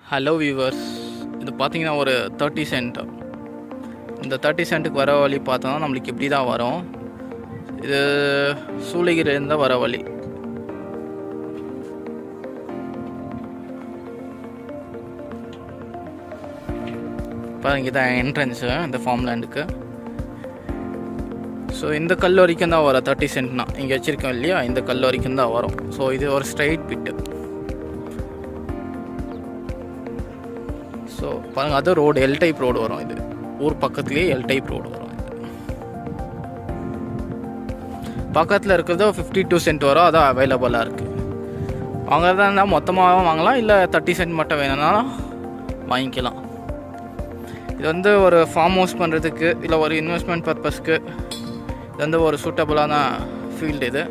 Hello viewers, இது பார்த்தீங்கன்னா ஒரு 30 சென்ட். இந்த 30 சென்ட்டுக்கு வர வழி பார்த்தோன்னா நம்மளுக்கு இப்படி தான் வரும். இது சூளகிரிலேருந்து வர வழி. பாருங்க, இதான் என்ட்ரன்ஸு இந்த ஃபார்ம் லேண்டுக்கு. ஸோ இந்த கல் வரைக்கும் தான் வரும் 30 சென்ட்னா. இங்கே வச்சுருக்கோம் இல்லையா, இந்த கல் வரைக்கும் தான் வரும். ஸோ இது ஒரு ஸ்ட்ரைட் பிட்டு. ஸோ பாருங்கள், அது ரோடு எல் டைப் ரோடு வரும். இது ஊர் பக்கத்துலேயே எல் டைப் ரோடு வரும். பக்கத்தில் இருக்கிறது 52 சென்ட் வரும். அதான் அவைலபிளாக இருக்குது. வாங்குறதா இருந்தால் மொத்தமாகவும் வாங்கலாம், இல்லை 30 சென்ட் மட்டும் வேணும்னாலும் வாங்கிக்கலாம். இது வந்து ஒரு ஃபார்ம் ஹவுஸ் பண்ணுறதுக்கு, இல்லை ஒரு இன்வெஸ்ட்மெண்ட் பர்பஸ்க்கு இது வந்து ஒரு சூட்டபுளான ஃபீல்டு. இது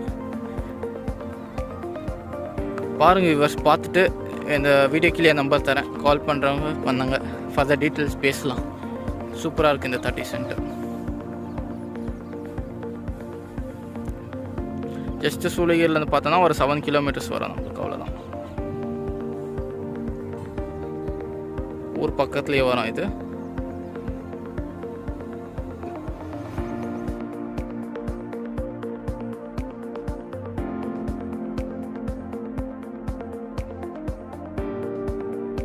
பாருங்கள் வியூவர்ஸ், பார்த்துட்டு இந்த வீடியோ கீழே நம்பர் தரேன், கால் பண்ணுறவங்க பண்ணுங்க, ஃபர்தர் டீட்டெயில்ஸ் பேசலாம். சூப்பராக இருக்குது இந்த 30 சென்ட்டு. ஜஸ்ட்டு சூளகிரிலேருந்து பார்த்தோன்னா ஒரு 7 கிலோமீட்டர்ஸ் வரும் நம்மளுக்கு, அவ்வளோதான். ஊர் பக்கத்துலேயே வரும் இது.